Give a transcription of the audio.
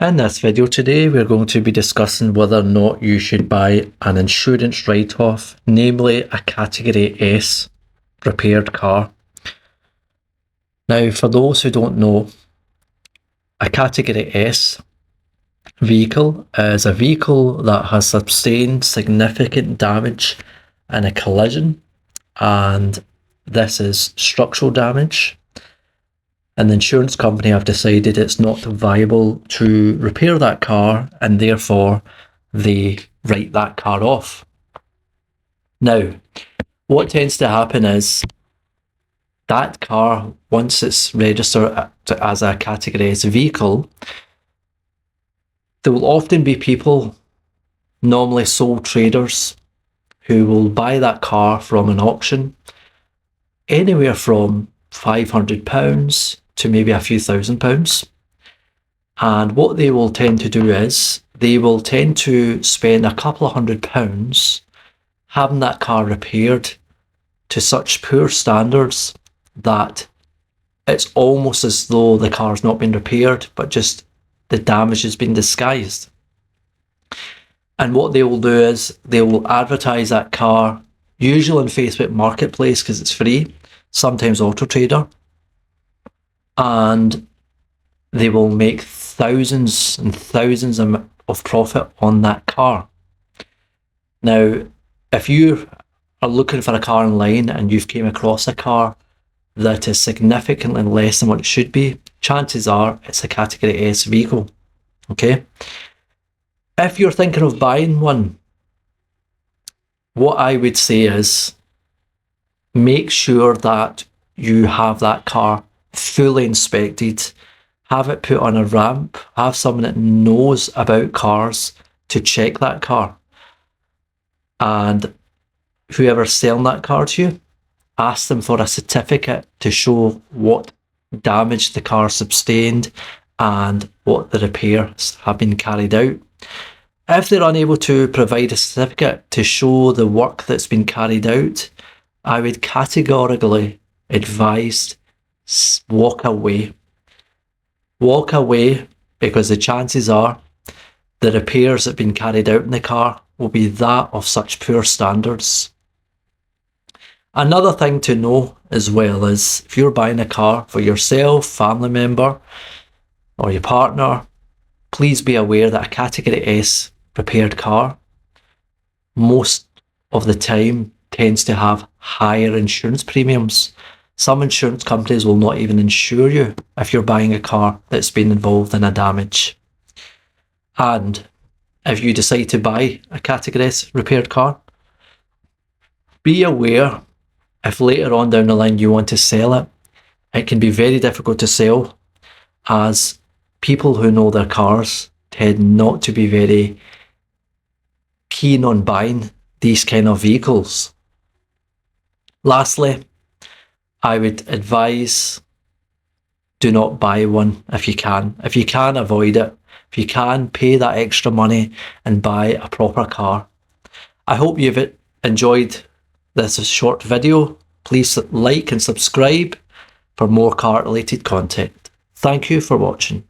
In this video today, we're going to be discussing whether or not you should buy an insurance write-off, namely a Category S repaired car. Now, for those who don't know, a Category S vehicle is a vehicle that has sustained significant damage in a collision, and this is structural damage. And the insurance company have decided it's not viable to repair that car, and therefore they write that car off. Now, what tends to happen is that car, once it's registered as a Category S vehicle, there will often be people, normally sole traders, who will buy that car from an auction, anywhere from £500 to maybe a few £1,000s. And what they will tend to do is they will tend to spend a couple of £100 having that car repaired to such poor standards that it's almost as though the car's not been repaired, but just the damage has been disguised. And what they will do is they will advertise that car, usually on Facebook Marketplace because it's free, sometimes Auto Trader, and they will make thousands and thousands of profit on that car. Now, if you are looking for a car online and you've came across a car that is significantly less than what it should be, chances are it's a Category S vehicle. Okay? If you're thinking of buying one, what I would say is make sure that you have that car fully inspected, have it put on a ramp, have someone that knows about cars to check that car. And whoever's selling that car to you, ask them for a certificate to show what damage the car sustained and what the repairs have been carried out. If they're unable to provide a certificate to show the work that's been carried out, I would categorically advise walk away. Walk away, because the chances are the repairs that have been carried out in the car will be that of such poor standards. Another thing to know as well is if you're buying a car for yourself, family member, or your partner, please be aware that a Category S repaired car most of the time tends to have higher insurance premiums. Some insurance companies will not even insure you if you're buying a car that's been involved in a damage. And if you decide to buy a Category S repaired car, be aware if later on down the line you want to sell it, it can be very difficult to sell, as people who know their cars tend not to be very keen on buying these kind of vehicles. Lastly, I would advise do not buy one if you can. If you can, avoid it. If you can, pay that extra money and buy a proper car. I hope you've enjoyed this short video. Please like and subscribe for more car related content. Thank you for watching.